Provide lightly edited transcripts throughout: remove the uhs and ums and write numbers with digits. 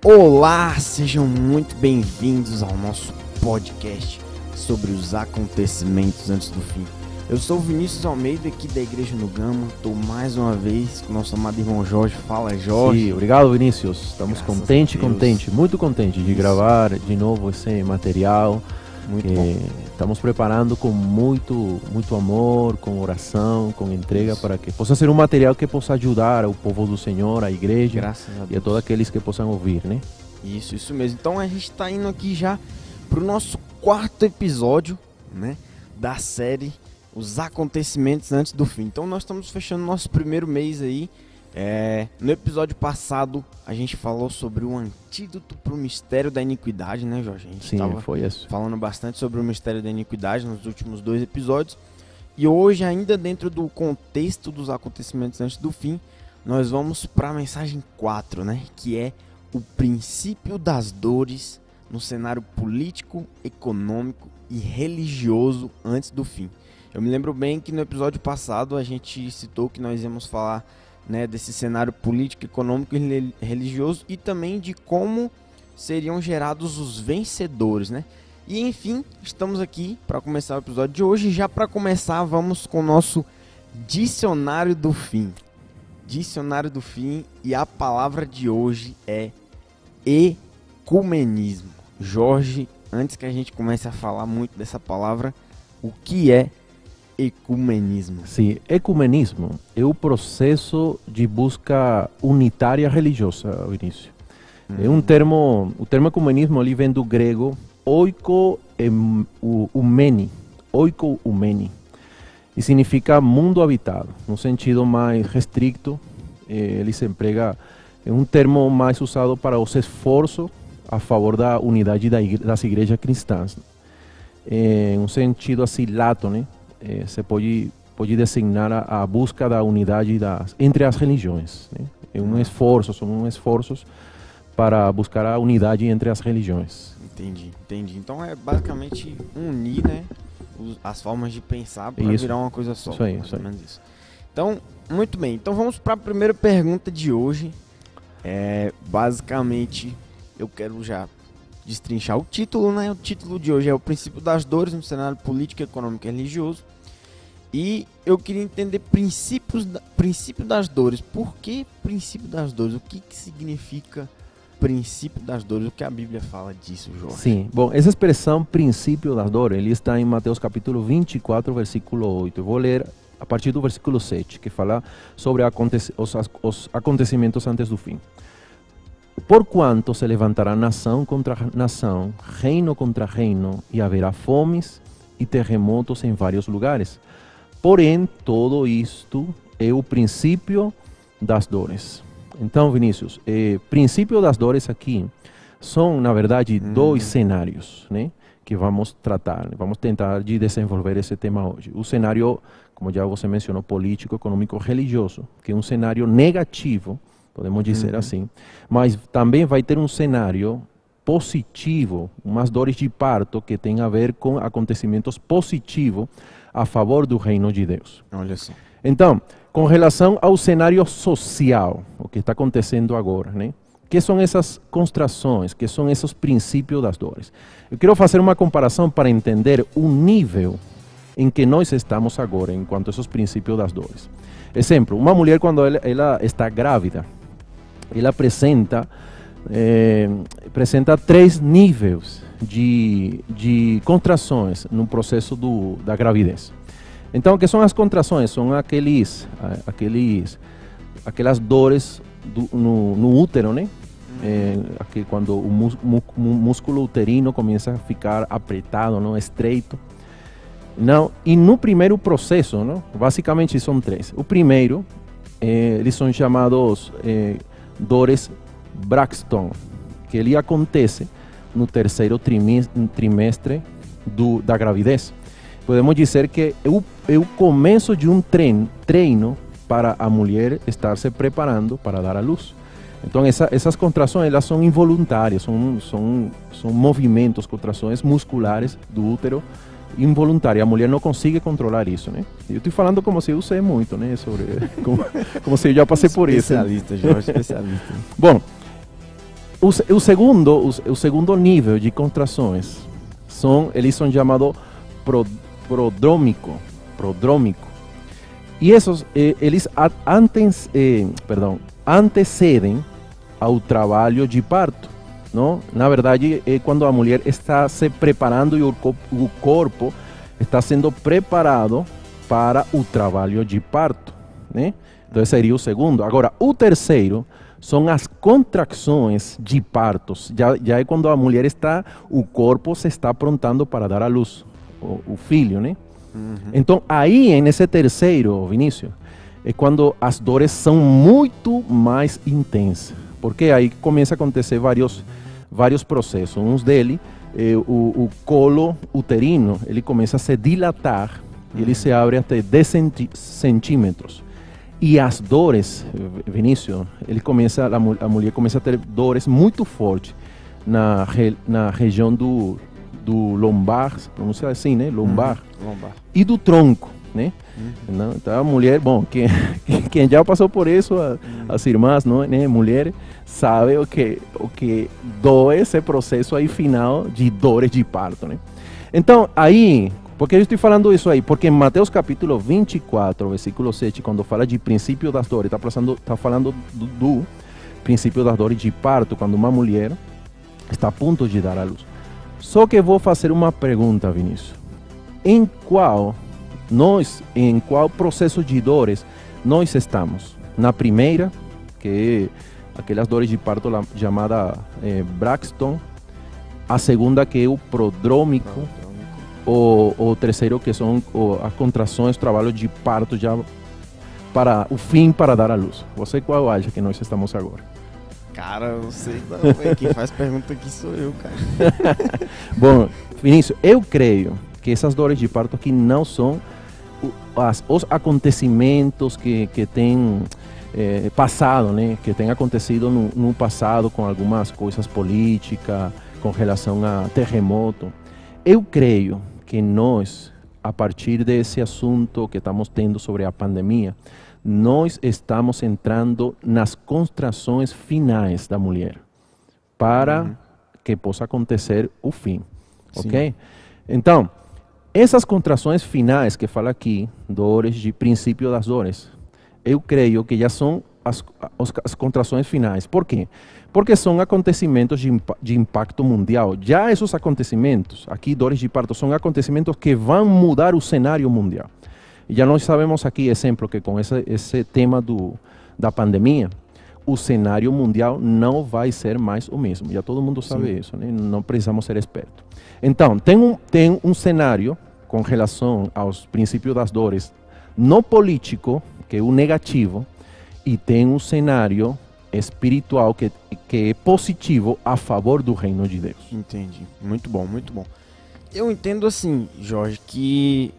Olá, sejam muito bem-vindos ao nosso podcast sobre os acontecimentos antes do fim. Eu sou o Vinícius Almeida, aqui da Igreja no Gama. Estou mais uma vez com o nosso amado irmão Jorge. Fala, Jorge. Sim, obrigado, Vinícius. Estamos Graças muito contentes de gravar de novo esse material. Muito bom. Estamos preparando com muito amor, com oração, com entrega, para que possa ser um material que possa ajudar o povo do Senhor, a igreja. Graças a Deus. E a todos aqueles que possam ouvir, né? Isso mesmo. Então a gente está indo aqui já para o nosso quarto episódio, né, da série Os Acontecimentos Antes do Fim. Então nós estamos fechando nosso primeiro mês aí. No episódio passado a gente falou sobre o antídoto para o mistério da iniquidade, né, Jorge? A gente Sim, foi isso. falando bastante sobre o mistério da iniquidade nos últimos 2 episódios. E hoje, ainda dentro do contexto dos acontecimentos antes do fim, nós vamos para a mensagem 4, né, que é o princípio das dores no cenário político, econômico e religioso antes do fim. Eu me lembro bem que no episódio passado a gente citou que nós íamos falar, né, desse cenário político, econômico e religioso e também de como seriam gerados os vencedores, né? E enfim, estamos aqui para começar o episódio de hoje. Já para começar, vamos com o nosso dicionário do fim. Dicionário do fim, e a palavra de hoje é ecumenismo. Jorge, antes que a gente comece a falar muito dessa palavra, o que é ecumenismo? Sim, ecumenismo é o processo de busca unitária religiosa, Vinícius. É um termo, o termo ecumenismo ali vem do grego oikoumeni, e significa mundo habitado, no sentido mais restrito. Ele se emprega, é um termo mais usado para os esforços a favor da unidade das igrejas cristãs. Em um sentido assim lato, né? Se pode designar a busca da unidade entre as religiões, né? São esforços para buscar a unidade entre as religiões. Entendi. Então é basicamente unir, né, as formas de pensar para virar uma coisa só. Isso aí. Isso. Então, muito bem. Então vamos para a primeira pergunta de hoje. Basicamente, eu quero já destrinchar o título, né? O título de hoje é o princípio das dores no cenário político, econômico e religioso. E eu queria entender princípio das dores. Por que princípio das dores? O que significa princípio das dores? O que a Bíblia fala disso, Jorge? Sim, bom, essa expressão princípio das dores, ele está em Mateus capítulo 24, versículo 8. Eu vou ler a partir do versículo 7, que fala sobre os acontecimentos antes do fim. Porquanto se levantará nação contra nação, reino contra reino, e haverá fomes e terremotos em vários lugares. Porém, todo isto é o princípio das dores. Então, Vinícius, princípio das dores aqui são, na verdade, 2 cenários, né, que vamos tratar. Vamos tentar de desenvolver esse tema hoje. O cenário, como já você mencionou, político, econômico, religioso, que é um cenário negativo, podemos dizer assim, mas também vai ter um cenário positivo, umas dores de parto que tem a ver com acontecimentos positivos a favor do reino de Deus. Olha só. Então, com relação ao cenário social, o que está acontecendo agora, né? Que são essas constrações, que são esses princípios das dores? Eu quero fazer uma comparação para entender o nível em que nós estamos agora, enquanto a esses princípios das dores. Exemplo, uma mulher quando ela está grávida, ela apresenta 3 níveis de contrações no processo da gravidez. Então, o que são as contrações? São aquelas dores no útero, né? Quando o músculo uterino começa a ficar apertado, não, estreito. Não, e no primeiro processo, não, basicamente são 3. O primeiro, eles são chamados dores Braxton, que ele acontece no terceiro trimestre da gravidez. Podemos dizer que é o começo de um treino para a mulher estar se preparando para dar à luz. Então essas contrações, elas são involuntárias, são movimentos, contrações musculares do útero involuntária. A mulher não consegue controlar isso, né? Eu estou falando como se eu sei muito, né? Sobre, como se eu já passei por isso. Especialista, Jorge, especialista. Bom, o segundo nível de contrações eles são chamados prodrômico. E esses, eles antecedem ao trabalho de parto, não? Na verdade, é quando a mulher está se preparando e o corpo está sendo preparado para o trabalho de parto, né? Então, seria o segundo. Agora, o terceiro são as contrações de partos. Já é quando a mulher o corpo se está aprontando para dar à luz o filho, né? Uhum. Então, aí, nesse terceiro, Vinícius, é quando as dores são muito mais intensas. Porque aí começa a acontecer vários processos. Um deles, o colo uterino, ele começa a se dilatar, ele se abre até 10 centímetros. E as dores, Vinícius, a mulher começa a ter dores muito fortes na região do lombar, pronuncia assim, né? Lombar. E do tronco, né? Então a mulher, bom, quem já passou por isso, as irmãs, não, né, mulheres, sabe o que dói esse processo aí final de dores de parto, né? Então, aí, por que eu estou falando isso aí? Porque em Mateus capítulo 24, versículo 7, quando fala de princípio das dores, está falando do princípio das dores de parto, quando uma mulher está a ponto de dar à luz. Só que eu vou fazer uma pergunta, Vinícius. Em qual processo de dores nós estamos? Na primeira, que é aquelas dores de parto chamada Braxton. A segunda, que é o prodrômico. O terceiro, que são as contrações, trabalho de parto já para o fim, para dar à luz. Você qual acha que nós estamos agora? Cara, eu não sei não, quem faz pergunta aqui sou eu, cara. Bom, Vinícius, eu creio que essas dores de parto aqui não são os acontecimentos que têm passado, né? Que têm acontecido no passado com algumas coisas políticas, com relação a terremoto. Eu creio que nós, a partir desse assunto que estamos tendo sobre a pandemia, nós estamos entrando nas contrações finais da mulher para que possa acontecer o fim, ok? Então, essas contrações finais que fala aqui, dores de princípio das dores, eu creio que já são as contrações finais. Por quê? Porque são acontecimentos de impacto mundial. Já esses acontecimentos, aqui dores de parto, são acontecimentos que vão mudar o cenário mundial. E já nós sabemos aqui, exemplo, que com esse tema da pandemia, o cenário mundial não vai ser mais o mesmo. Já todo mundo sabe isso, né? Não precisamos ser expertos. Então, tem um cenário com relação aos princípios das dores no político, que é o negativo, e tem um cenário espiritual que é positivo a favor do reino de Deus. Entendi. Muito bom, muito bom. Eu entendo assim, Jorge, que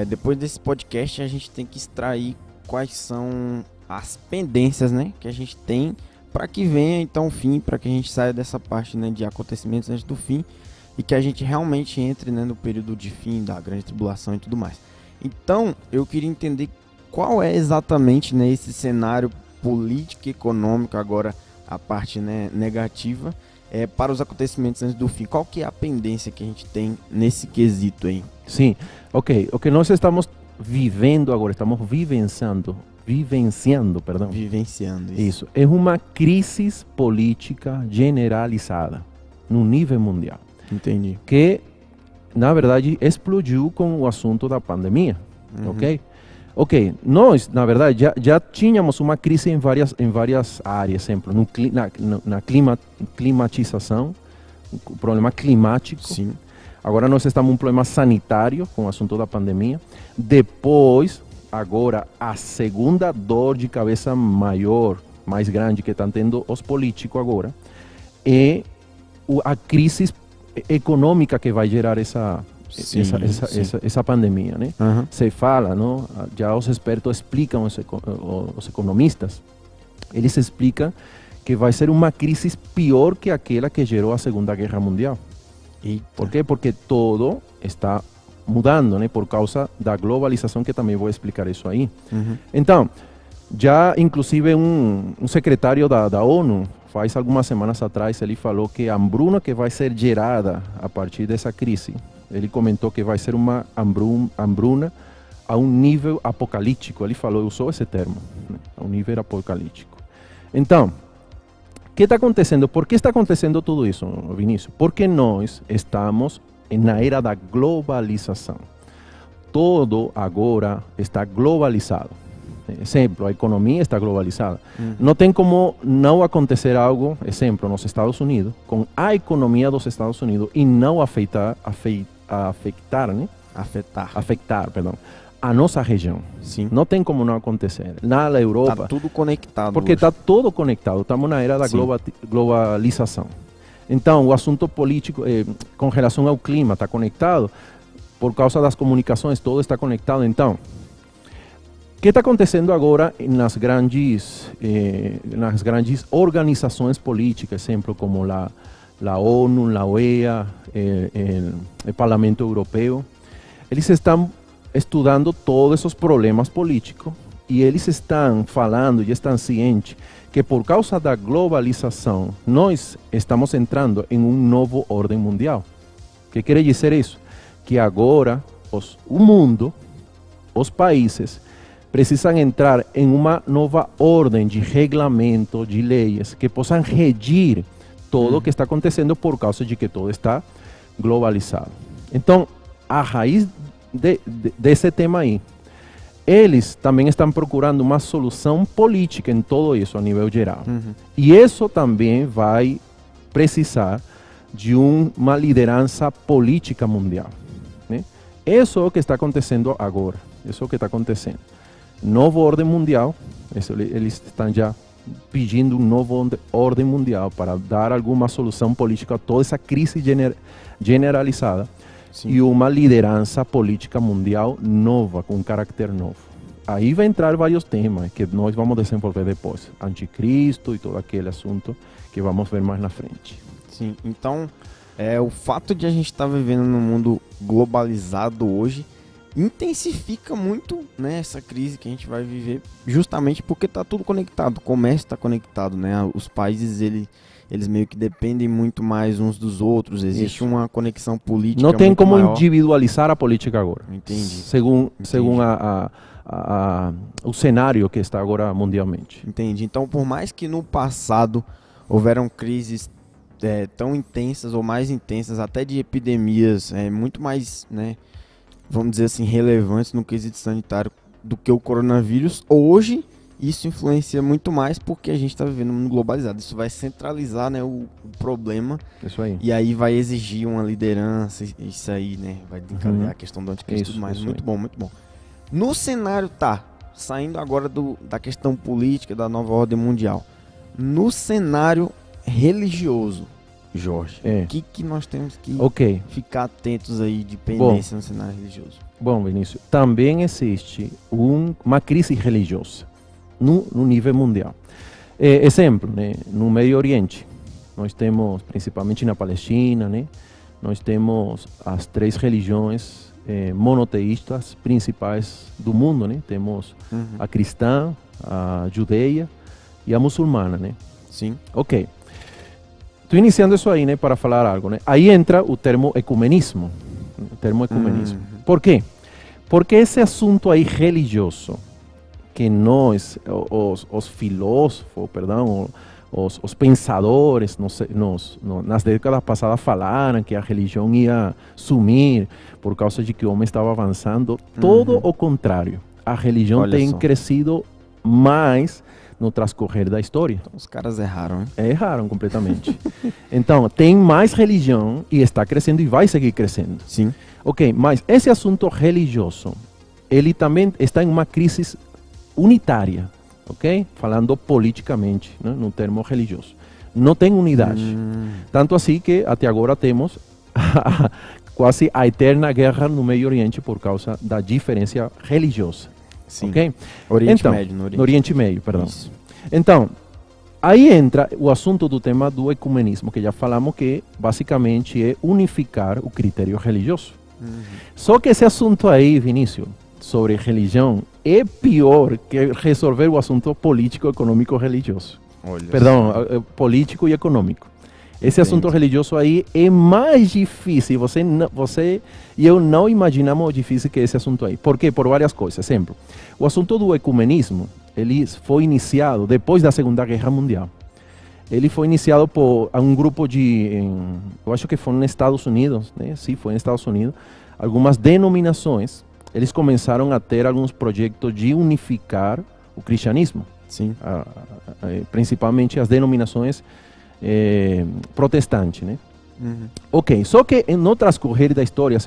depois desse podcast a gente tem que extrair quais são as pendências, né, que a gente tem para que venha então o fim, para que a gente saia dessa parte, né, de acontecimentos antes do fim e que a gente realmente entre, né, no período de fim da grande tribulação e tudo mais. Então, eu queria entender qual é exatamente, né, esse cenário político e econômico, agora a parte, né, negativa, para os acontecimentos antes do fim. Qual que é a pendência que a gente tem nesse quesito aí? Sim, ok. O que nós estamos vivendo agora, estamos vivenciando, isso. É uma crise política generalizada no nível mundial. Entendi. Que, na verdade, explodiu com o assunto da pandemia, ok? Ok, nós, na verdade, já tínhamos uma crise em várias áreas, exemplo, na climatização, o problema climático. Sim. Agora nós estamos em um problema sanitário com o assunto da pandemia. Depois, agora, a segunda dor de cabeça mais grande que estão tendo os políticos agora, é a crise econômica que vai gerar essa pandemia, né? Se fala, não? Já os expertos explicam, os economistas, eles explicam que vai ser uma crise pior que aquela que gerou a Segunda Guerra Mundial. Por quê? Porque todo está mudando, né? Por causa da globalização, que também vou explicar isso aí. Então, já inclusive um secretário da ONU faz algumas semanas atrás, ele falou que a hambruna que vai ser gerada a partir dessa crise, ele comentou que vai ser uma hambruna a um nível apocalíptico. Ele falou, usou esse termo, né? A um nível apocalíptico. Então, o que está acontecendo? Por que está acontecendo tudo isso, Vinícius? Porque nós estamos na era da globalização. Todo agora está globalizado. Exemplo, a economia está globalizada. Não tem como não acontecer algo, exemplo, nos Estados Unidos, com a economia dos Estados Unidos e não afetar, né? Afetar, perdão, a nossa região. Sim. Não tem como não acontecer. Na Europa... Está tudo conectado. Porque está tudo conectado. Estamos na era da globalização. Então, o assunto político, com relação ao clima, está conectado. Por causa das comunicações, tudo está conectado. Então, o que está acontecendo agora nas grandes organizações políticas, exemplo como a ONU, a OEA, o Parlamento Europeu, eles estão estudando todos esses problemas políticos e eles estão falando e estão cientes que por causa da globalização nós estamos entrando em um novo ordem mundial. O que quer dizer isso? Que agora o mundo, os países, precisam entrar em uma nova ordem de regulamento, de leis, que possam regir tudo o que está acontecendo por causa de que tudo está globalizado. Então, a raiz desse tema aí, eles também estão procurando uma solução política em tudo isso a nível geral. E isso também vai precisar de uma liderança política mundial, né? Isso é o que está acontecendo agora. Isso é o que está acontecendo. Novo ordem mundial, eles estão já pedindo um novo ordem mundial para dar alguma solução política a toda essa crise generalizada. Sim. E uma liderança política mundial nova, com caráter novo. Aí vai entrar vários temas que nós vamos desenvolver depois. Anticristo e todo aquele assunto que vamos ver mais na frente. Sim, então o fato de a gente estar vivendo num mundo globalizado hoje intensifica muito, né, essa crise que a gente vai viver, justamente porque está tudo conectado, o comércio está conectado, né, os países eles meio que dependem muito mais uns dos outros, existe uma conexão política. Não tem muito como maior. Individualizar a política agora. Entendi. Segundo o cenário que está agora mundialmente. Entendi. Então, por mais que no passado houveram crises tão intensas ou mais intensas, até de epidemias muito mais, né, vamos dizer assim, relevantes no quesito sanitário do que o coronavírus, hoje isso influencia muito mais porque a gente está vivendo um mundo globalizado. Isso vai centralizar, né, o problema. Isso aí. E aí vai exigir uma liderança, isso aí, né, vai desencadear a questão do anticristo e tudo mais. Muito bom, muito bom. No cenário, saindo agora da questão política, da nova ordem mundial. No cenário religioso, Jorge, o que nós temos que ficar atentos aí de pendência no cenário religioso? Bom, Vinícius, também existe uma crise religiosa no nível mundial. Exemplo, né, no Médio Oriente, nós temos, principalmente na Palestina, né, nós temos as 3 religiões monoteístas principais do mundo, né? Temos a cristã, a judeia e a muçulmana, né? Sim. Ok. Estou iniciando isso aí, né, para falar algo, né? Aí entra o termo ecumenismo. Por quê? Porque esse assunto aí religioso, que nós, os filósofos, perdão, os pensadores nas décadas passadas falaram que a religião ia sumir por causa de que o homem estava avançando. Todo o contrário. A religião tem crescido mais no transcorrer da história. Então, os caras erraram, hein? Erraram completamente. Então, tem mais religião e está crescendo e vai seguir crescendo. Sim. Ok, mas esse assunto religioso, ele também está em uma crise unitária, ok? Falando politicamente, né, no termo religioso. Não tem unidade. Tanto assim que até agora temos quase a eterna guerra no Meio Oriente por causa da diferença religiosa. Sim. Okay? No Oriente Médio, perdão. Isso. Então, aí entra o assunto do tema do ecumenismo, que já falamos que basicamente é unificar o critério religioso. Só que esse assunto aí, Vinícius, sobre religião, é pior que resolver o assunto político, econômico, religioso. Olha Perdão, só. político e econômico. Esse Entendi. assunto religioso aí é mais difícil. Você e eu não imaginamos difícil que esse assunto aí. Por quê? Por várias coisas. Exemplo, o assunto do ecumenismo, ele foi iniciado depois da Segunda Guerra Mundial. Ele foi iniciado por um grupo eu acho que foi nos Estados Unidos, né? Sim, foi nos Estados Unidos. Algumas denominações, eles começaram a ter alguns projetos de unificar o cristianismo. Sim. Principalmente as denominações protestantes, né? Uhum. Ok, só que no transcorrer da história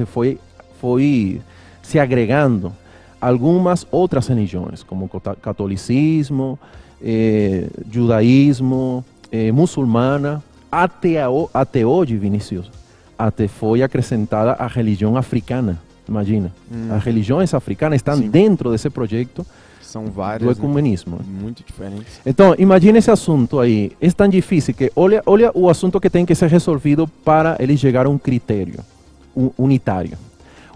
foi se agregando algumas outras religiões, como o catolicismo, judaísmo, muçulmana, até hoje, Vinícius, até foi acrescentada a religião africana, imagina. As religiões africanas estão Sim. dentro desse projeto São do várias, né? ecumenismo. Muito diferentes. Então, imagine esse assunto aí. É tão difícil que olha o assunto que tem que ser resolvido para eles chegar a um critério unitário.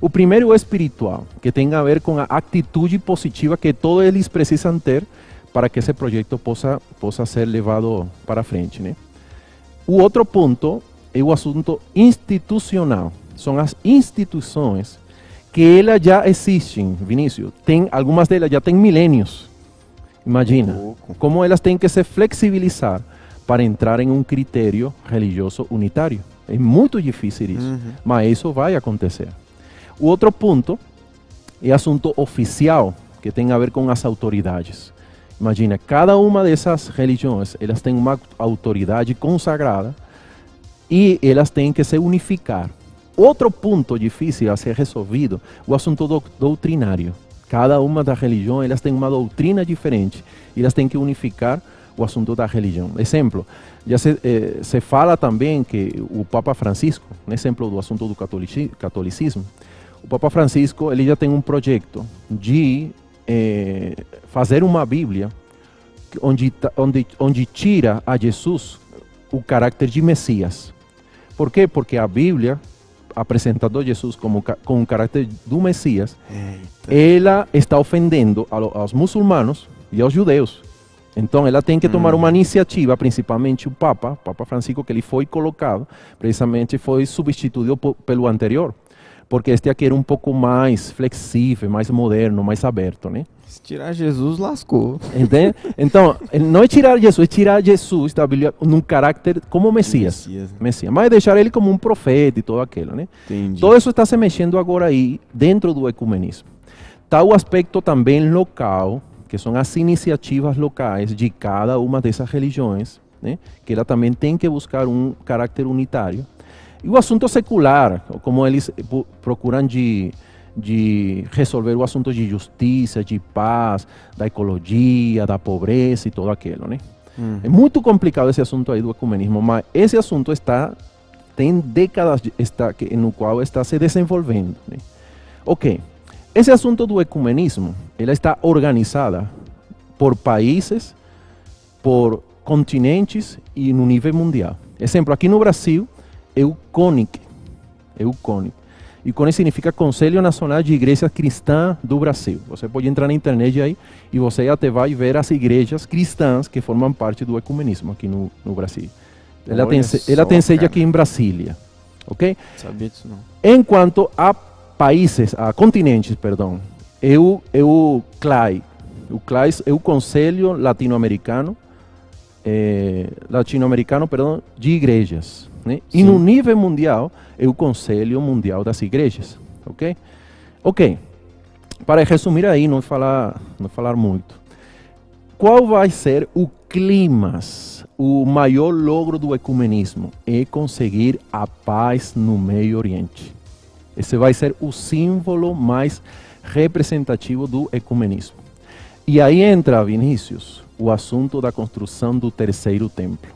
O primeiro é o espiritual, que tem a ver com a atitude positiva que todos eles precisam ter para que esse projeto possa ser levado para frente, né? O outro ponto é o assunto institucional. São as instituições que elas já existem, Vinícius. Algumas delas já têm milênios. Imagina como elas têm que se flexibilizar para entrar em um critério religioso unitário. É muito difícil isso, mas isso vai acontecer. O outro ponto é assunto oficial, que tem a ver com as autoridades. Imagina, cada uma dessas religiões, elas têm uma autoridade consagrada e elas têm que se unificar. Outro ponto difícil a ser resolvido, o assunto doutrinário. Cada uma das religiões, elas têm uma doutrina diferente e elas têm que unificar o assunto da religião. Exemplo, já se fala também que o Papa Francisco, exemplo do assunto do catolicismo, o Papa Francisco ele já tem um projeto de fazer uma Bíblia onde tira a Jesus o caráter de Messias. Por quê? Porque a Bíblia, apresentando Jesus com o caráter do Messias, ela está ofendendo aos muçulmanos e aos judeus. Então ela tem que tomar uma iniciativa, principalmente o Papa Francisco, que ele foi colocado, precisamente foi substituído pelo anterior, porque este aqui era um pouco mais flexível, mais moderno, mais aberto, né? Se tirar Jesus, lascou. Entende? Então, não é tirar Jesus da Bíblia num caráter como Messias. Messias. Mas deixar ele como um profeta e todo aquilo, né? Entendi. Todo isso está se mexendo agora aí, dentro do ecumenismo. Está o aspecto também local, que são as iniciativas locais de cada uma dessas religiões, né? Que ela também tem que buscar um caráter unitário. E o assunto secular, como eles procuram de resolver o assunto de justiça, de paz, da ecologia, da pobreza e tudo aquilo, né? É muito complicado esse assunto aí do ecumenismo, mas esse assunto tem décadas no qual está se desenvolvendo, né? Ok, esse assunto do ecumenismo, ela está organizada por países, por continentes e no nível mundial. Exemplo, aqui no Brasil, EUCONIC. EUCONIC significa Conselho Nacional de Igrejas Cristãs do Brasil. Você pode entrar na internet aí e você até vai ver as igrejas cristãs que formam parte do ecumenismo aqui no Brasil. Ela tem sede aqui em Brasília, ok? Sabia disso não. Enquanto a continentes, perdão, o CLAI é o Conselho Latino-Americano, de Igrejas, né? E no nível mundial é o Conselho Mundial das Igrejas, ok? Ok, para resumir aí, não falar muito, qual vai ser o clímax, o maior logro do ecumenismo? É conseguir a paz no Meio Oriente. Esse vai ser o símbolo mais representativo do ecumenismo. E aí entra, Vinícius, o assunto da construção do terceiro templo.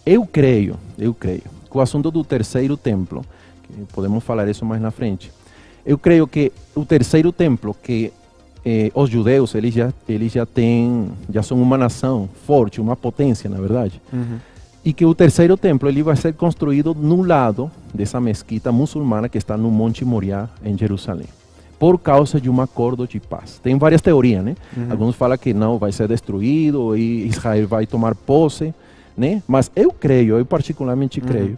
Eu creio que o assunto do terceiro templo, que podemos falar isso mais na frente, eu creio que o terceiro templo, que os judeus, eles já são uma nação forte, uma potência, na verdade, e que o terceiro templo ele vai ser construído no lado dessa mesquita muçulmana que está no Monte Moriá, em Jerusalém. por causa de um acordo de paz. Tem várias teorias, né? Alguns falam que não, vai ser destruído e Israel vai tomar posse, né? Mas eu particularmente creio,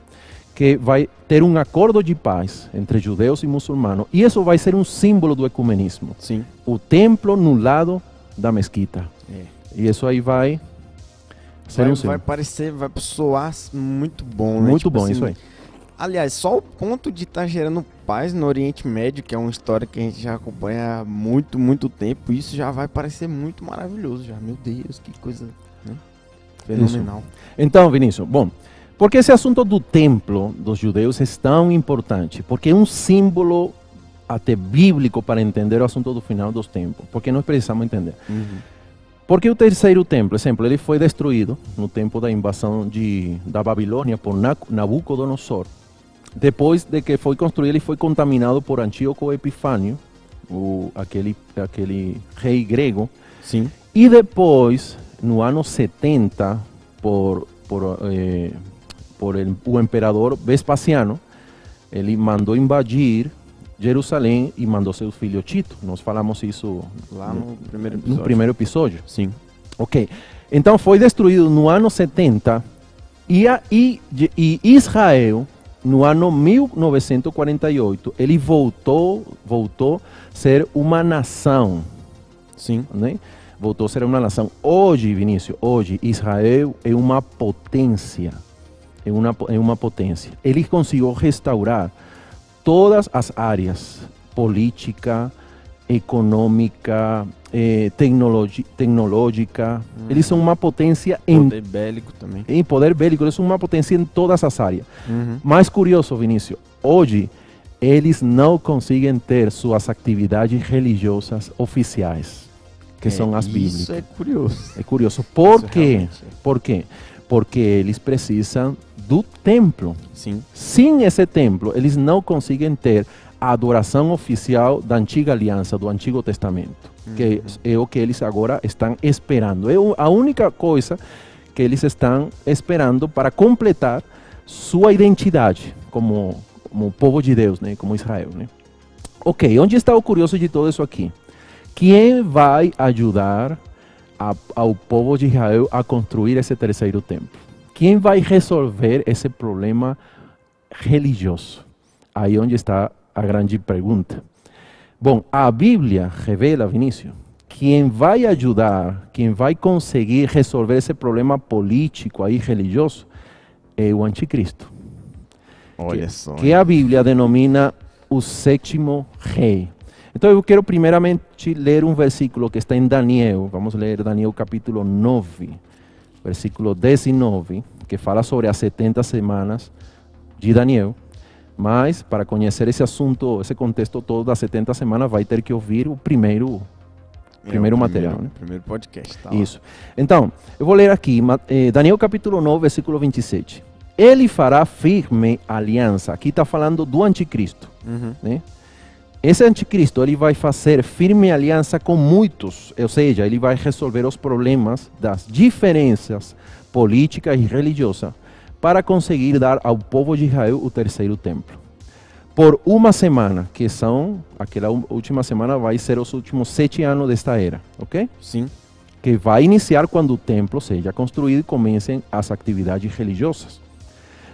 que vai ter um acordo de paz entre judeus e muçulmanos, e isso vai ser um símbolo do ecumenismo. Sim. O templo no lado da mesquita. E isso aí vai ser um símbolo. Vai soar muito bom, né? Muito tipo bom, assim, isso aí. Aliás, só o ponto de estar gerando paz no Oriente Médio, que é uma história que a gente já acompanha há muito, muito tempo, isso já vai parecer muito maravilhoso já. Meu Deus, que coisa, né? Fenomenal. Isso. Então, Vinícius, bom, por que esse assunto do templo dos judeus é tão importante? Porque é um símbolo até bíblico para entender o assunto do final dos tempos. Porque nós precisamos entender. Porque o terceiro templo, exemplo, ele foi destruído no tempo da invasão da Babilônia por Nabucodonosor. Depois de que foi construído, ele foi contaminado por Antíoco Epifânio, aquele rei grego. Sim. E depois, no ano 70, por o imperador Vespasiano, ele mandou invadir Jerusalém e mandou seu filho Tito. Nós falamos isso lá no primeiro episódio. Sim. Ok. Então foi destruído no ano 70 e Israel, no ano 1948, ele voltou a ser uma nação. Sim. Né? Voltou a ser uma nação. Hoje, Vinícius, Israel é uma potência. É uma potência. Ele conseguiu restaurar todas as áreas, política, econômica, tecnológica. Eles são uma potência poder bélico também. Em poder bélico, eles são uma potência em todas as áreas. Mais curioso, Vinícius, hoje eles não conseguem ter suas atividades religiosas oficiais, que são as bíblicas. Isso é curioso. É curioso. Por quê? Por quê? Porque eles precisam do templo. Sim. Sem esse templo, eles não conseguem ter a adoração oficial da antiga aliança, do Antigo Testamento, que é o que eles agora estão esperando. É a única coisa que eles estão esperando para completar sua identidade como povo de Deus, né? Como Israel. Né? Ok, onde está o curioso de todo isso aqui? Quem vai ajudar ao povo de Israel a construir esse terceiro templo? Quem vai resolver esse problema religioso? Aí onde está a grande pergunta. Bom, a Bíblia revela, Vinícius, quem vai ajudar, quem vai conseguir resolver esse problema político aí religioso é o anticristo. Olha só. Que a Bíblia denomina o sétimo rei. Então eu quero primeiramente ler um versículo que está em Daniel. Vamos ler Daniel capítulo 9, versículo 19, que fala sobre as 70 semanas de Daniel. Mas para conhecer esse assunto, esse contexto todo das 70 semanas, vai ter que ouvir o primeiro material. Né? Primeiro podcast. Tá isso. Então, eu vou ler aqui, Daniel capítulo 9, versículo 27. Ele fará firme aliança. Aqui está falando do anticristo. Né? Esse anticristo, ele vai fazer firme aliança com muitos, ou seja, ele vai resolver os problemas das diferenças políticas e religiosas para conseguir dar ao povo de Israel o terceiro templo. Por uma semana, que são, aquela última semana vai ser os últimos 7 anos desta era, ok? Sim. Que vai iniciar quando o templo seja construído e comecem as atividades religiosas.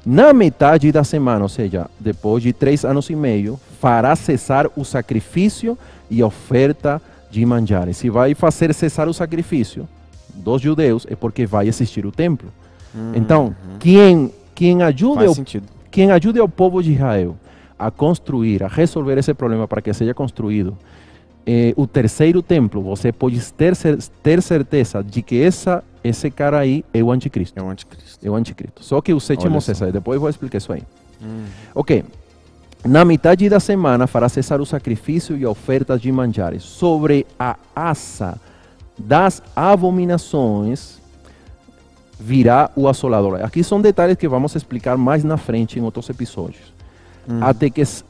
Na metade da semana, ou seja, depois de 3 anos e meio, fará cessar o sacrifício e a oferta de manjares. Se vai fazer cessar o sacrifício dos judeus, é porque vai existir o templo. Então, quem ajude ao povo de Israel a construir, a resolver esse problema para que seja construído o terceiro templo, você pode ter certeza de que esse cara aí é o anticristo. É o anticristo. É o anticristo. Só que o sétimo cessar, depois eu vou explicar isso aí. Ok. Na metade da semana fará cessar o sacrifício e a oferta de manjares. Sobre a asa das abominações virá o assolador. Aqui são detalhes que vamos explicar mais na frente em outros episódios.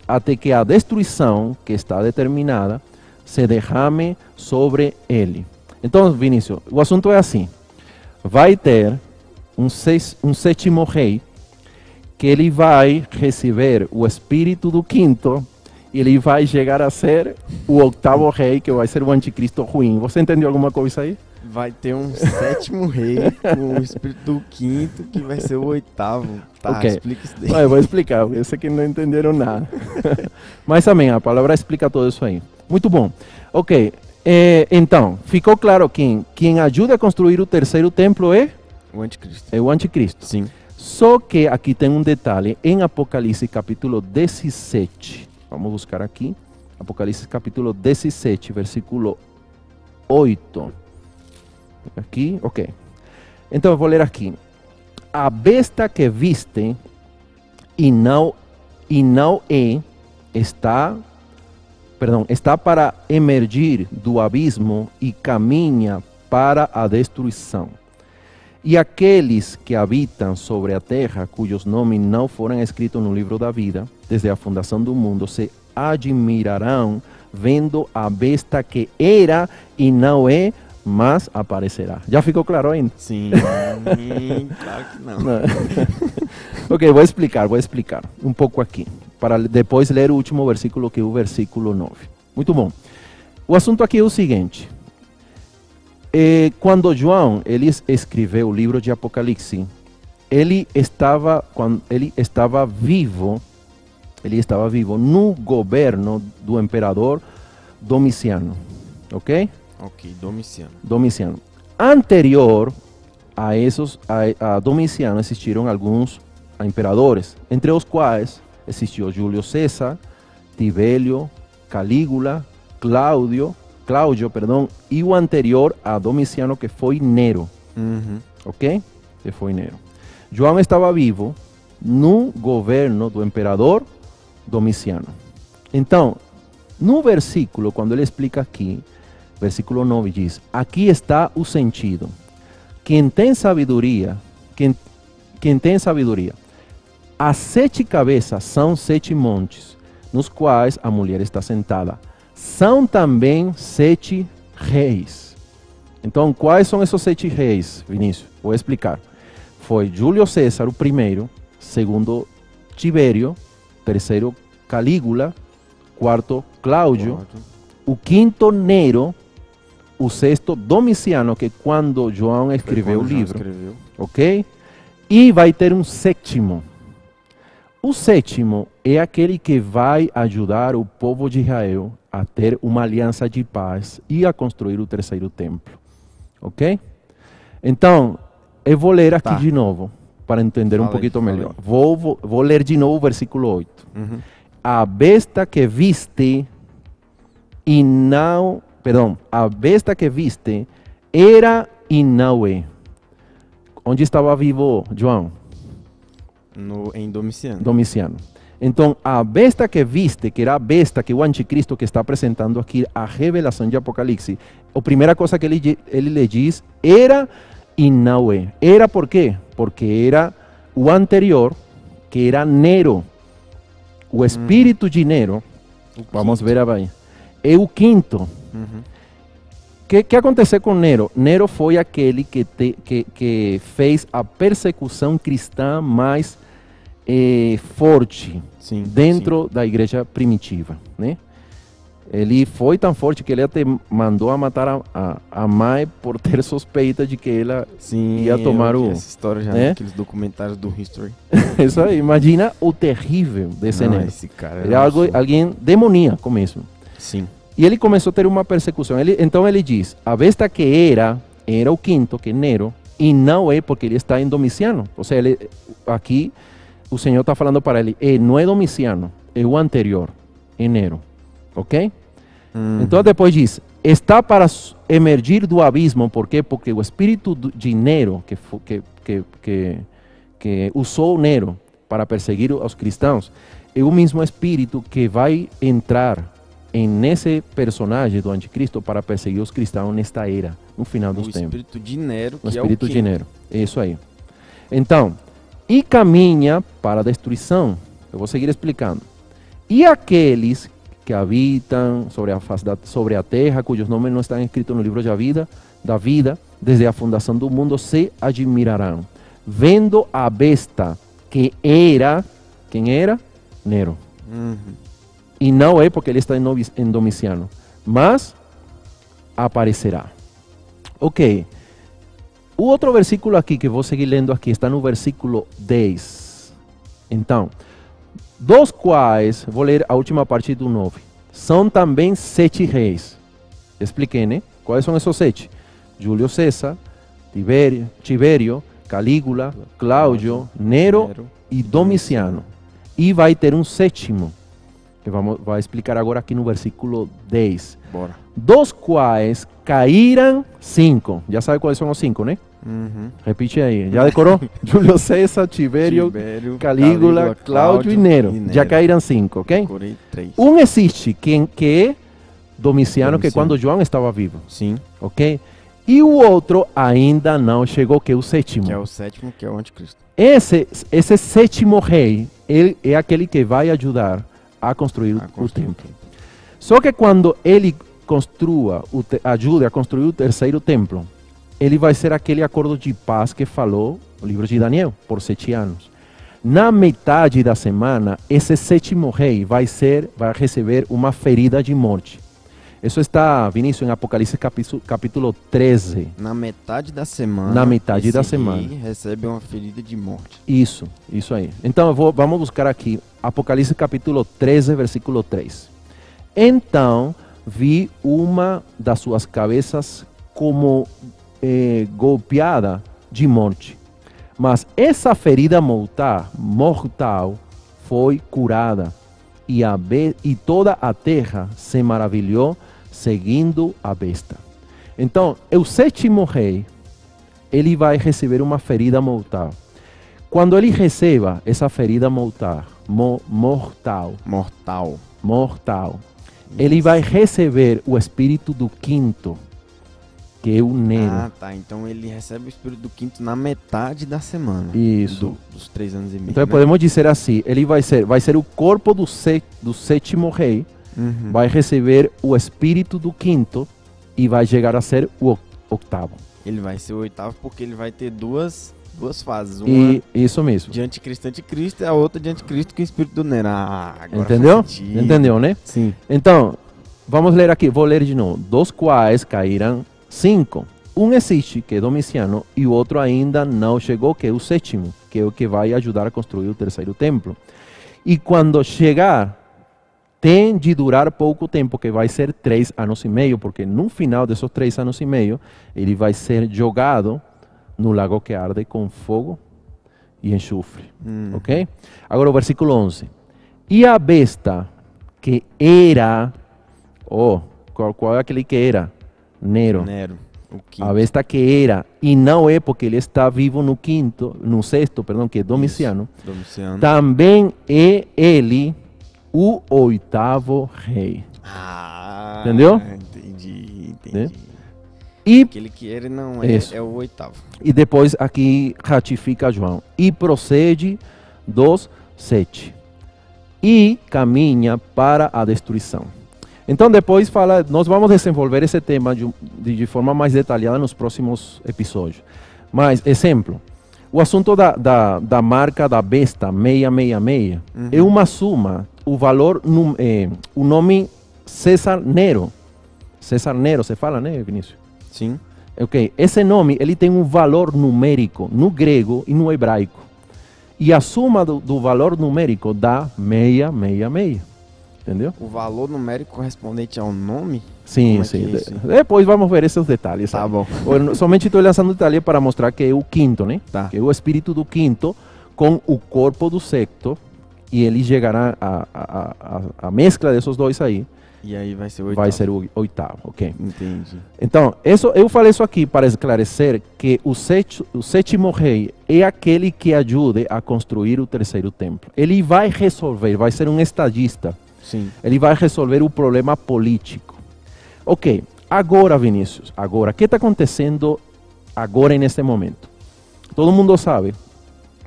Até que a destruição que está determinada se derrame sobre ele. Então, Vinícius, o assunto é assim. Vai ter um sétimo rei que ele vai receber o espírito do quinto ele vai chegar a ser o 8º rei, que vai ser o anticristo ruim. Você entendeu alguma coisa aí? Vai ter um 7º rei com o espírito do 5º, que vai ser o 8º. Tá, Ok. explica isso daí. Eu vou explicar, eu sei que não entenderam nada. Mas amém, a palavra explica tudo isso aí. Muito bom. Ok, então, ficou claro quem ajuda a construir o terceiro templo é O anticristo. o anticristo. Sim. Só que aqui tem um detalhe, em Apocalipse capítulo 17, vamos buscar aqui, Apocalipse capítulo 17, versículo 8. Aqui, ok. Então eu vou ler aqui. A besta que viste e não está para emergir do abismo e caminha para a destruição. E aqueles que habitam sobre a terra, cujos nomes não foram escritos no livro da vida, desde a fundação do mundo, se admirarão vendo a besta que era e não é, mas aparecerá. Já ficou claro ainda? Sim, claro que não. Ok, vou explicar um pouco aqui, para depois ler o último versículo, que é o versículo 9. Muito bom. O assunto aqui é o seguinte. Quando João ele escreveu o livro de Apocalipse, ele estava vivo no governo do imperador Domiciano, ok? Ok, Domiciano. Domiciano. Anterior a Domiciano existiram alguns imperadores, entre os quais existiu Júlio César, Tibério, Calígula, Cláudio, e o anterior a Domiciano, que foi Nero. Uhum. Ok? Que foi Nero. João estava vivo no governo do imperador Domiciano. Então, no versículo, quando ele explica aqui, versículo 9 diz: aqui está o sentido. Quem tem sabedoria, as 7 cabeças são 7 montes, nos quais a mulher está sentada. São também 7 reis. Então, quais são esses 7 reis, Vinícius? Vou explicar. Foi Júlio César, o primeiro, segundo Tibério, terceiro Calígula, quarto Cláudio, o quinto Nero, o sexto Domiciano, que quando João escreveu o livro, ok? E vai ter um sétimo. O sétimo é aquele que vai ajudar o povo de Israel a ter uma aliança de paz e a construir o terceiro templo. Ok? Então, eu vou ler aqui de novo, para entender um pouquinho melhor. Vou ler de novo o versículo 8. Uhum. A besta que viste e não... Perdão, a besta que viste era e não é. Onde estava vivo João? Em Domiciano. Domiciano. Então, a besta que viste, que era a besta que o anticristo que está apresentando aqui, a revelação de Apocalipse, a primeira coisa que ele lhe diz, era e não é. Era por quê? Porque era o anterior, que era Nero. O espírito de Nero, vamos ver aí, é o quinto. Uhum. Que aconteceu com Nero? Nero foi aquele que fez a persecução cristã mais forte dentro da igreja primitiva, né? Ele foi tão forte que ele até mandou a matar a mãe por ter suspeita de que ela ia tomar o... Essa história já naqueles documentários do History. Isso aí, imagina o terrível desse Nero. Esse cara era alguém demoníaco mesmo. Sim. E ele começou a ter uma persecução. Então ele diz, a besta que era o quinto, que é Nero, e não é porque ele está em Domiciano. Ou seja, aqui o Senhor está falando para ele, não é Domiciano, é o anterior, é Nero. Ok? Então depois diz, está para emergir do abismo. Por quê? Porque o espírito de Nero, que usou Nero para perseguir os cristãos, é o mesmo espírito que vai entrar nesse personagem do anticristo para perseguir os cristãos nesta era, no final dos tempos. O espírito de Nero, que é o espírito de Nero, é isso aí. Então, e caminha para a destruição. Eu vou seguir explicando. E aqueles que habitam sobre a terra, cujos nomes não estão escritos no livro da vida, desde a fundação do mundo, se admirarão, vendo a besta que era, quem era? Nero. Uhum. E não é porque ele está em Domiciano, mas aparecerá. Ok. O outro versículo aqui, que vou seguir lendo aqui, está no versículo 10. Então, dos quais, vou ler a última parte do 9, são também 7 reis. Expliquei, né? Quais são esses 7? Júlio César, Tiberio, Calígula, Cláudio, Nero e Domiciano. E vai ter um sétimo, que vai explicar agora aqui no versículo 10. Bora. Dos quais caíram 5. Já sabe quais são os 5, né? Uhum. Repite aí. Já decorou? Júlio César, Tiberio, Calígula, Cláudio e Nero. Já caíram 5, ok? Decorei 3. Um existe, que é Domiciano, que é quando João estava vivo. Sim. Ok? E o outro ainda não chegou, que é o sétimo. Que é o sétimo, que é o anticristo. Esse sétimo rei, ele é aquele que vai ajudar a construir o templo. Só que quando ele ajude a construir o terceiro templo, ele vai ser aquele acordo de paz que falou o livro de Daniel, por 7 anos. Na metade da semana, esse sétimo rei vai receber uma ferida de morte. Isso está, Vinícius, em Apocalipse capítulo 13. Na metade da semana. Na metade da semana. Rei recebe uma ferida de morte. Isso aí. Então vamos buscar aqui Apocalipse capítulo 13, versículo 3. Então vi uma das suas cabeças como golpeada de morte. Mas essa ferida mortal foi curada. E toda a terra se maravilhou seguindo a besta. Então, o sétimo rei, ele vai receber uma ferida mortal. Quando ele receba essa ferida mortal, ele vai receber o espírito do quinto, que é o Nero. Ah, tá. Então ele recebe o espírito do quinto na metade da semana. Isso. Dos 3 anos e meio. Então podemos dizer assim, ele vai ser o corpo do sétimo rei, vai receber o espírito do quinto e vai chegar a ser o oitavo. Ele vai ser o oitavo porque ele vai ter duas fases. Uma isso mesmo. de anticristo e a outra de anticristo com o espírito do Nero. Agora entendeu? Entendeu, né? Sim. Então, vamos ler aqui, vou ler de novo. Dos quais caíram 5. Um existe, que é Domiciano, e o outro ainda não chegou, que é o sétimo, que é o que vai ajudar a construir o terceiro templo. E quando chegar, tem de durar pouco tempo, que vai ser 3 anos e meio, porque no final desses 3 anos e meio, ele vai ser jogado no lago que arde com fogo e enxofre. Ok? Agora o versículo 11. E a besta que era, qual é aquele que era? Nero. O quinto. A besta que era, e não é porque ele está vivo no sexto, que é Domiciano. Também é ele o oitavo rei. Entendeu? Entendi. Né? E aquele que ele não é o oitavo. E depois aqui ratifica João. E procede dos 7. E caminha para a destruição. Então depois nós vamos desenvolver esse tema de forma mais detalhada nos próximos episódios. Mas, exemplo, o assunto da marca da besta 666 é uma suma, o valor, o nome César Nero. César Nero, se fala, né, Vinícius? Sim. Ok, esse nome ele tem um valor numérico no grego e no hebraico. E a suma do valor numérico dá 666. Entendeu? O valor numérico correspondente ao nome? Sim. Depois vamos ver esses detalhes. Tá bom. Somente estou lançando detalhe para mostrar que é o quinto, né? Tá. Que é o espírito do quinto com o corpo do sexto. E ele chegará a mescla desses dois aí. E aí vai ser o oitavo. Vai ser o oitavo, ok. Entendi. Então, eu falei isso aqui para esclarecer que o sétimo rei é aquele que ajude a construir o terceiro templo. Ele vai resolver, vai ser um estadista. Sim. Ele vai resolver o problema político. Ok, agora, Vinícius, o que está acontecendo agora neste momento? Todo mundo sabe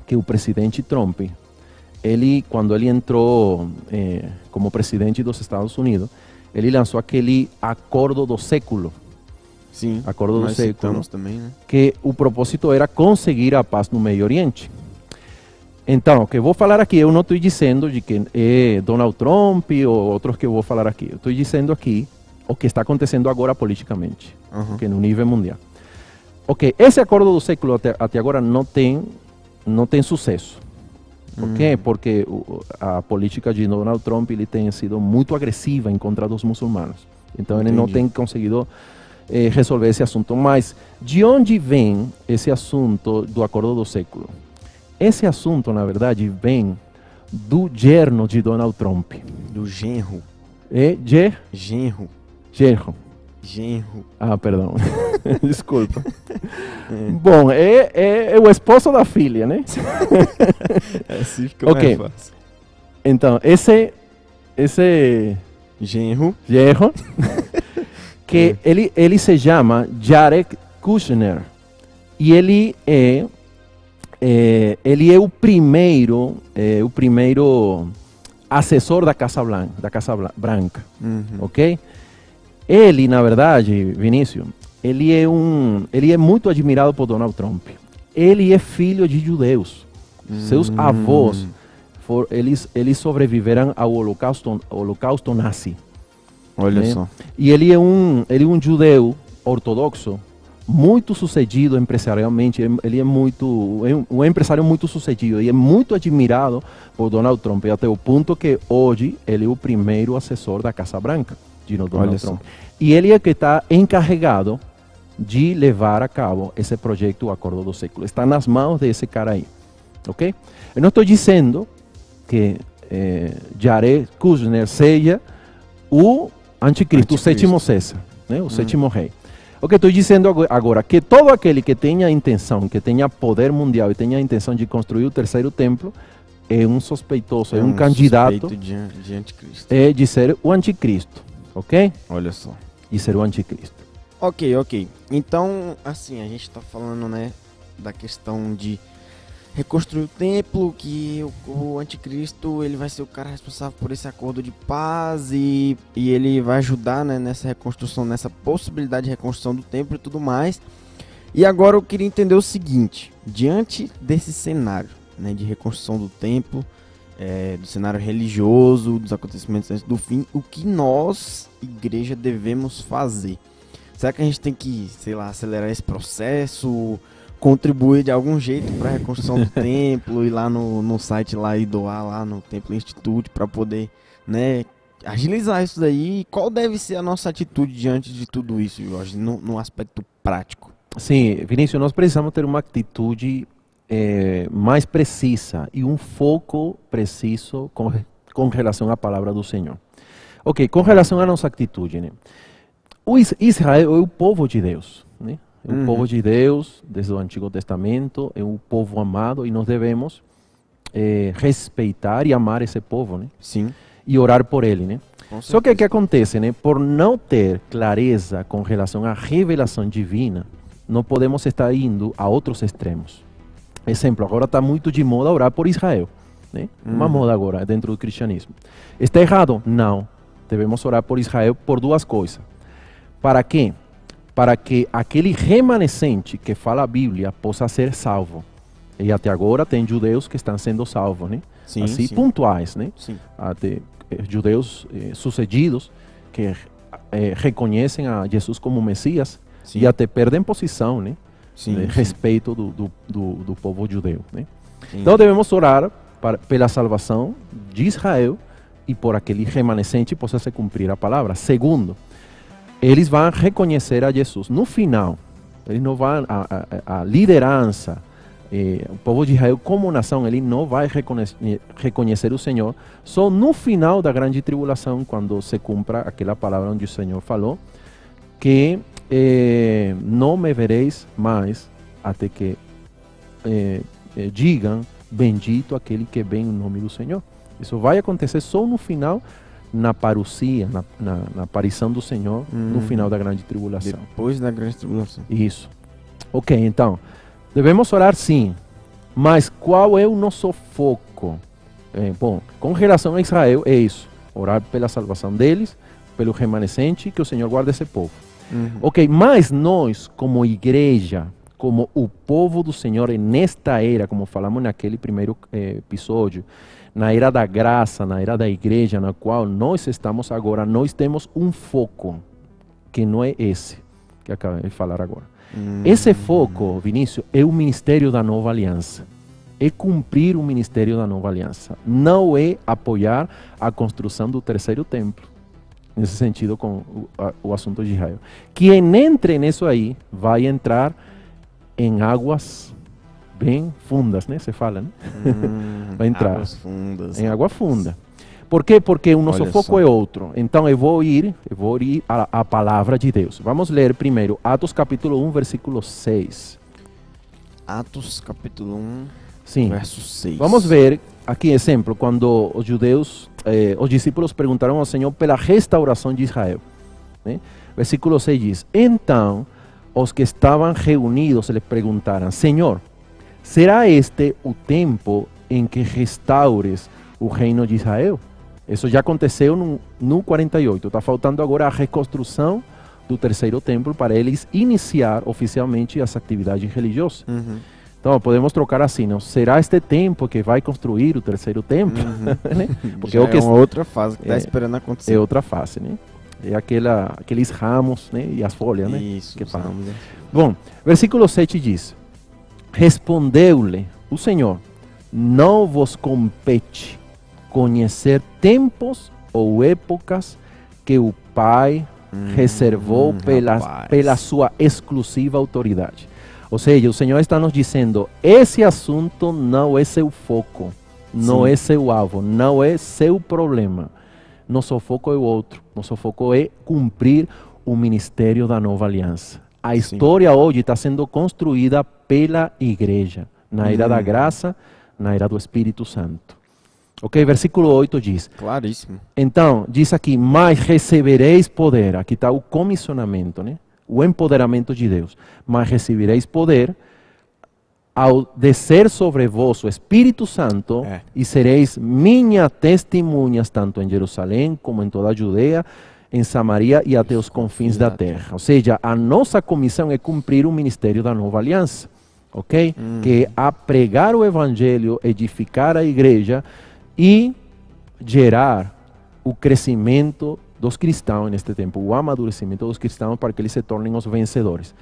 que o presidente Trump, quando ele entrou como presidente dos Estados Unidos, ele lançou aquele acordo do século. Sim, acordo do século, também, né? Que o propósito era conseguir a paz no Meio Oriente. Então, o que eu vou falar aqui, eu não estou dizendo de que é Donald Trump ou outros que eu vou falar aqui. Eu estou dizendo aqui o que está acontecendo agora politicamente, okay, no nível mundial. Ok, esse acordo do século até agora não tem sucesso. Ok? Porque a política de Donald Trump ele tem sido muito agressiva em contra dos muçulmanos. Então ele não tem conseguido resolver esse assunto. Mas de onde vem esse assunto do acordo do século? Esse assunto, na verdade, vem do yerno de Donald Trump. Do genro. Genro. Genro. Ah, perdão. Desculpa. Bom, é o esposo da filha, né? Assim fica mais fácil. Então, esse genro, que ele se chama Jared Kushner. E ele é o primeiro assessor da Casa Branca, ok? Ele, na verdade, Vinícius, ele é muito admirado por Donald Trump. Ele é filho de judeus. Seus avós, eles sobreviveram ao holocausto nazi. Olha só. E ele é um judeu ortodoxo, muito sucedido empresarialmente. Ele é um empresário muito sucedido e é muito admirado por Donald Trump, até o ponto que hoje ele é o primeiro assessor da Casa Branca de Donald Trump. E ele é que está encarregado de levar a cabo esse projeto, o Acordo do Século. Está nas mãos desse cara aí, ok? Eu não estou dizendo que Jared Kushner seja o anticristo, o sétimo César, né? O sétimo rei. O que estou dizendo agora, que todo aquele que tenha intenção, que tenha poder mundial e tenha a intenção de construir o terceiro templo, é um suspeitoso, é um candidato de anticristo. De ser o anticristo, ok? Olha só. De ser o anticristo. Ok. Então, assim, a gente está falando, né, da questão de reconstruir o templo, que o anticristo ele vai ser o cara responsável por esse acordo de paz e ele vai ajudar, né, nessa reconstrução, nessa possibilidade de reconstrução do templo e tudo mais. E agora eu queria entender o seguinte: diante desse cenário, né, de reconstrução do templo, do cenário religioso, dos acontecimentos antes do fim, o que nós, igreja, devemos fazer? Será que a gente tem que, sei lá, acelerar esse processo, contribuir de algum jeito para a reconstrução do templo, ir lá no site lá e doar lá no Templo Institute para poder, né, agilizar isso daí? Qual deve ser a nossa atitude diante de tudo isso, Jorge, no aspecto prático? Sim, Vinícius, nós precisamos ter uma atitude mais precisa e um foco preciso com relação à palavra do Senhor. Ok, com relação à nossa atitude, né? O Israel é o povo de Deus, né? É o povo de Deus desde o Antigo Testamento, é um povo amado e nós devemos respeitar e amar esse povo, né? Sim. E orar por ele, né? Só que o que acontece, né? Por não ter clareza com relação à revelação divina, não podemos estar indo a outros extremos. Exemplo, agora está muito de moda orar por Israel, né? Uma moda agora dentro do cristianismo. Está errado? Não. Devemos orar por Israel por duas coisas. Para quê? Para que aquele remanescente que fala a Bíblia possa ser salvo. E até agora tem judeus que estão sendo salvos, né? Sim, assim, sim. Pontuais, né? Sim. Até judeus sucedidos que reconhecem a Jesus como Messias, sim, e até perdem posição, né? Sim, sim. Respeito do povo judeu, né? Então devemos orar pela salvação de Israel e por aquele remanescente possa se cumprir a palavra. Segundo, eles vão reconhecer a Jesus. No final, eles não vão, a liderança, o povo de Israel como nação, ele não vai reconhecer o Senhor só no final da grande tribulação, quando se cumpra aquela palavra onde o Senhor falou que não me vereis mais até que digam bendito aquele que vem em nome do Senhor. Isso vai acontecer só no final, na parousia, na aparição do Senhor, no final da grande tribulação. Depois da grande tribulação. Isso. Ok, então, devemos orar sim, mas qual é o nosso foco? Bom, com relação a Israel é isso, orar pela salvação deles, pelo remanescente, que o Senhor guarde esse povo. Ok, mas nós, como igreja, como o povo do Senhor nesta era, como falamos naquele primeiro episódio, na era da graça, na era da igreja, na qual nós estamos agora, nós temos um foco, que não é esse que acabei de falar agora. Esse foco, Vinícius, é o ministério da nova aliança. É cumprir o ministério da nova aliança. Não é apoiar a construção do terceiro templo. Nesse sentido, com o assunto de Israel. Quem entre nisso aí vai entrar em águas bem fundas, né? Se fala, né? Vai entrar águas fundas. em água funda. Por quê? Porque o nosso foco é outro. Então eu vou ir à palavra de Deus. Vamos ler primeiro Atos capítulo 1, versículo 6. Atos capítulo 1, Sim. verso 6. Vamos ver aqui, exemplo, quando os judeus, os discípulos perguntaram ao Senhor pela restauração de Israel. Né? Versículo 6 diz: Então, os que estavam reunidos lhe perguntaram: Senhor, será este o tempo em que restaures o reino de Israel? Isso já aconteceu no 48. Está faltando agora a reconstrução do terceiro templo para eles iniciar oficialmente as atividades religiosas. Então, podemos trocar assim, não? Será este tempo que vai construir o terceiro templo? Né? Porque já é uma outra fase que está esperando acontecer. É outra fase, né? É aqueles ramos, né? E as folhas, né? Isso, que falam. ramos. Bom, versículo 7 diz: Respondeu-lhe o Senhor: Não vos compete conhecer tempos ou épocas que o Pai reservou pela sua exclusiva autoridade. Ou seja, o Senhor está nos dizendo: esse assunto não é seu foco, não é seu alvo, não é seu problema. Nosso foco é o outro. Nosso foco é cumprir o ministério da nova aliança. A história hoje está sendo construída pela igreja, na era da graça, na era do Espírito Santo. Ok, versículo 8 diz. Claríssimo. Então, diz aqui: mas recebereis poder. Aqui está o comissionamento, né? O empoderamento de Deus. Mas recebereis poder ao descer sobre vós o Espírito Santo e sereis minhas testemunhas tanto em Jerusalém como em toda a Judeia, em Samaria e até os confins da terra. Ou seja, a nossa comissão é cumprir o ministério da nova aliança, ok? Que é a pregar o evangelho, edificar a igreja e gerar o crescimento dos cristãos neste tempo, o amadurecimento dos cristãos para que eles se tornem os vencedores.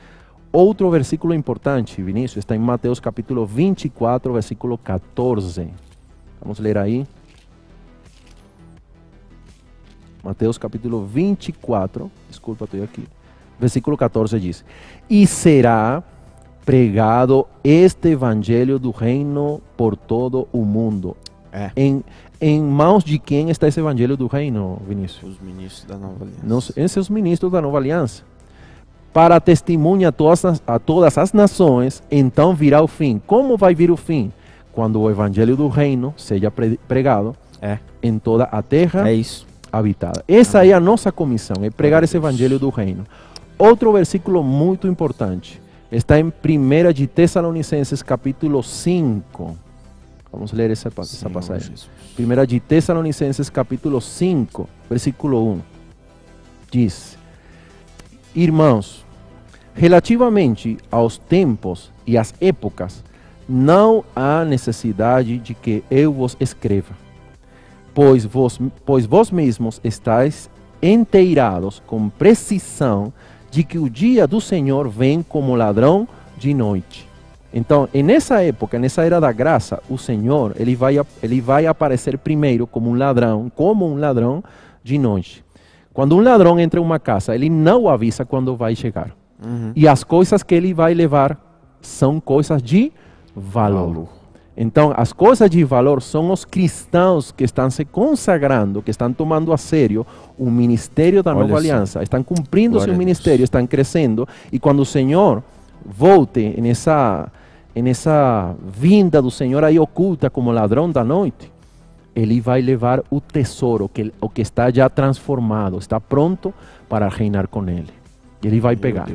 Outro versículo importante, Vinícius, está em Mateus capítulo 24, versículo 14. Vamos ler aí. Mateus capítulo 24, desculpa, estou aqui. Versículo 14 diz: E será pregado este evangelho do reino por todo o mundo. Em mãos de quem está esse evangelho do reino, Vinícius? Os ministros da nova aliança. Esses os ministros da nova aliança. Para testemunha a todas as nações, então virá o fim. Como vai vir o fim? Quando o evangelho do reino seja pregado em toda a terra habitada. Essa é a nossa comissão, é pregar esse evangelho do reino. Outro versículo muito importante está em 1 de Tessalonicenses capítulo 5. Vamos ler essa passagem. 1 de Tessalonicenses capítulo 5, versículo 1. Diz: Irmãos, relativamente aos tempos e às épocas, não há necessidade de que eu vos escreva, pois vós mesmos estáis inteirados com precisão de que o dia do Senhor vem como ladrão de noite. Então, nessa época, nessa era da graça, o Senhor ele vai aparecer primeiro como um ladrão de noite. Quando um ladrão entra em uma casa, ele não avisa quando vai chegar. E as coisas que ele vai levar são coisas de valor. Então, as coisas de valor são os cristãos que estão se consagrando, que estão tomando a sério o ministério da nova aliança, estão cumprindo seu ministério, estão crescendo. E quando o Senhor volte nessa vinda do Senhor aí oculta como ladrão da noite, ele vai levar o tesouro, o que está já transformado, está pronto para reinar com ele. Ele vai pegar,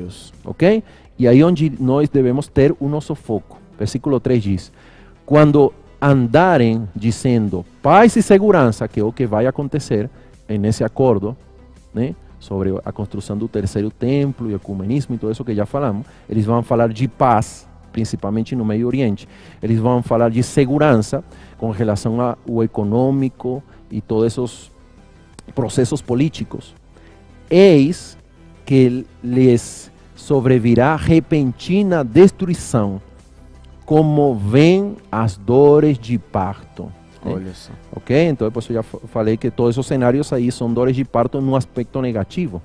ok? E aí onde nós devemos ter o nosso foco. Versículo 3 diz: quando andarem dizendo paz e segurança, que é o que vai acontecer nesse acordo, né? sobre a construção do terceiro templo e o ecumenismo e tudo isso que já falamos. Eles vão falar de paz, principalmente no Meio Oriente. Eles vão falar de segurança com relação ao econômico e todos esses processos políticos. Eis que lhes sobrevirá repentina destruição, como vêm as dores de parto. Olha só. Ok? Então, depois eu já falei que todos esses cenários aí são dores de parto no aspecto negativo.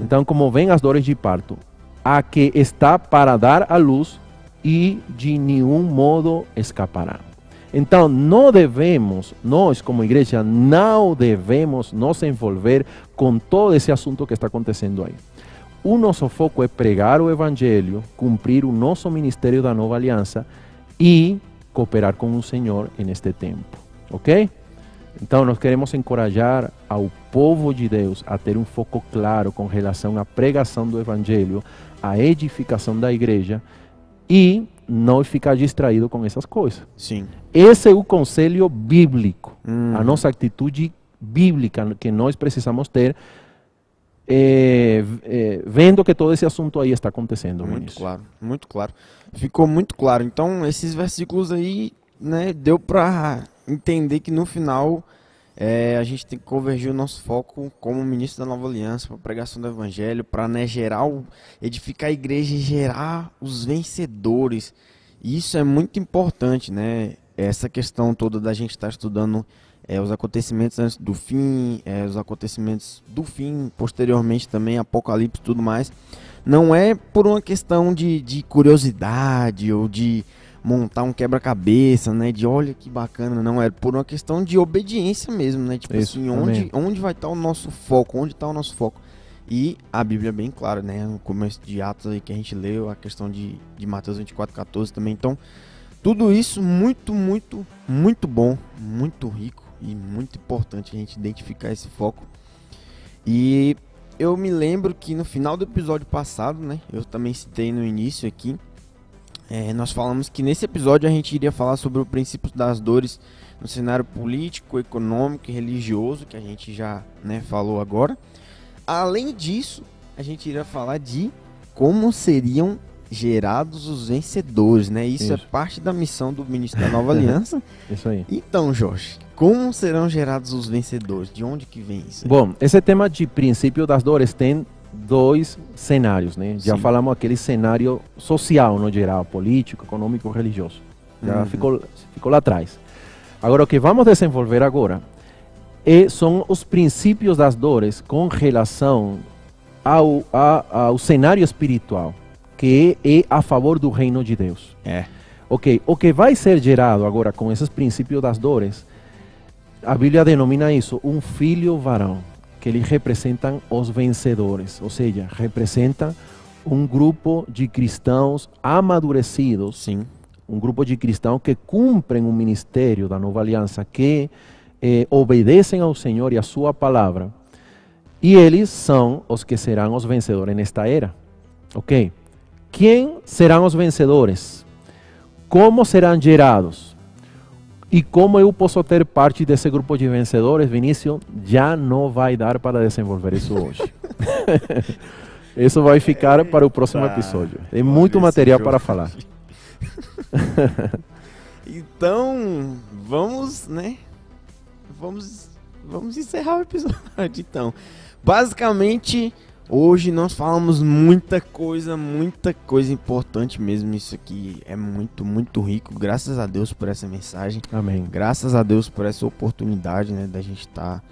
Então, como vêm as dores de parto, a que está para dar à luz e de nenhum modo escapará. Então, não devemos, nós como igreja, não devemos nos envolver com todo esse assunto que está acontecendo aí. O nosso foco é pregar o Evangelho, cumprir o nosso ministério da Nova Aliança e cooperar com o Senhor neste tempo, ok? Então, nós queremos encorajar ao povo de Deus a ter um foco claro com relação à pregação do Evangelho, à edificação da igreja e não ficar distraído com essas coisas. Sim. Esse é o conselho bíblico, a nossa atitude bíblica que nós precisamos ter, vendo que todo esse assunto aí está acontecendo. Muito claro, muito claro. Ficou muito claro. Então, esses versículos aí, né, deu para entender que no final a gente tem que convergir o nosso foco como ministro da Nova Aliança para a pregação do Evangelho, para, né, edificar a igreja e gerar os vencedores. E isso é muito importante, né? Essa questão toda da gente estar estudando os acontecimentos antes do fim, os acontecimentos do fim, posteriormente também, Apocalipse e tudo mais. Não é por uma questão de curiosidade ou de montar um quebra-cabeça, né? De olha que bacana, não. É por uma questão de obediência mesmo, né? Tipo isso, assim, onde vai estar o nosso foco? Onde está o nosso foco? E a Bíblia é bem clara, né? No começo de Atos aí que a gente leu, a questão de Mateus 24:14 também. Então, tudo isso muito, muito, muito bom, muito rico e muito importante a gente identificar esse foco. E eu me lembro que no final do episódio passado, né? Eu também citei no início aqui, nós falamos que nesse episódio a gente iria falar sobre o princípio das dores no cenário político, econômico e religioso, que a gente já, né, falou agora. Além disso, a gente iria falar de como seriam gerados os vencedores, né? Isso é parte da missão do Ministério da Nova Aliança. Isso aí. Então, Jorge, como serão gerados os vencedores? De onde que vem isso? Bom, esse tema de princípio das dores tem dois cenários, né? Já Sim. falamos aquele cenário social, no geral, político, econômico, religioso. Já ficou lá atrás. Agora, o que vamos desenvolver agora são os princípios das dores com relação ao cenário espiritual, que é a favor do reino de Deus. Ok, o que vai ser gerado agora com esses princípios das dores, a Bíblia denomina isso um filho varão, que eles representam os vencedores, ou seja, representam um grupo de cristãos amadurecidos, Sim. um grupo de cristãos que cumprem o ministério da Nova Aliança, que obedecem ao Senhor e à sua palavra, e eles são os que serão os vencedores nesta era. Ok? Quem serão os vencedores? Como serão gerados? E como eu posso ter parte desse grupo de vencedores? Vinícius, já não vai dar para desenvolver isso hoje. Isso vai ficar para o próximo episódio. Tem muito material para falar. Então, vamos, né? Vamos encerrar o episódio, então. Basicamente, hoje nós falamos muita coisa importante mesmo. Isso aqui é muito, muito rico. Graças a Deus por essa mensagem. Amém. Graças a Deus por essa oportunidade, né, da gente estar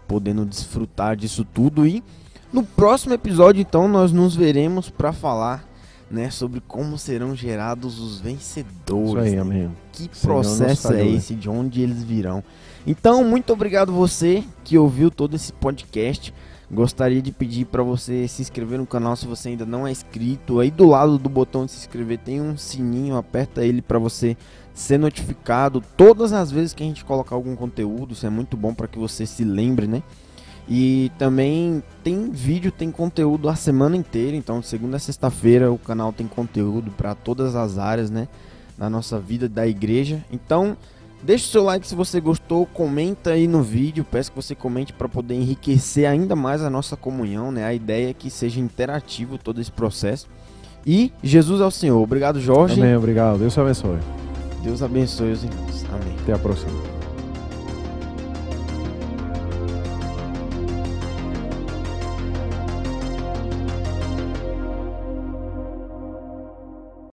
podendo desfrutar disso tudo. E no próximo episódio, então, nós nos veremos para falar, né, sobre como serão gerados os vencedores. Isso aí, né? amém. Que processo é esse? De onde eles virão? Então, muito obrigado você que ouviu todo esse podcast. Gostaria de pedir para você se inscrever no canal se você ainda não é inscrito. Aí do lado do botão de se inscrever tem um sininho, aperta ele para você ser notificado todas as vezes que a gente colocar algum conteúdo. Isso é muito bom para que você se lembre, né? E também tem vídeo, tem conteúdo a semana inteira. Então, de segunda a sexta-feira o canal tem conteúdo para todas as áreas, né, na nossa vida da igreja. Então, Deixa o seu like se você gostou, comenta aí no vídeo, peço que você comente para poder enriquecer ainda mais a nossa comunhão, né? A ideia é que seja interativo todo esse processo. E Jesus é o Senhor. Obrigado, Jorge. Amém, obrigado. Deus abençoe. Deus abençoe os irmãos. Amém. Até a próxima.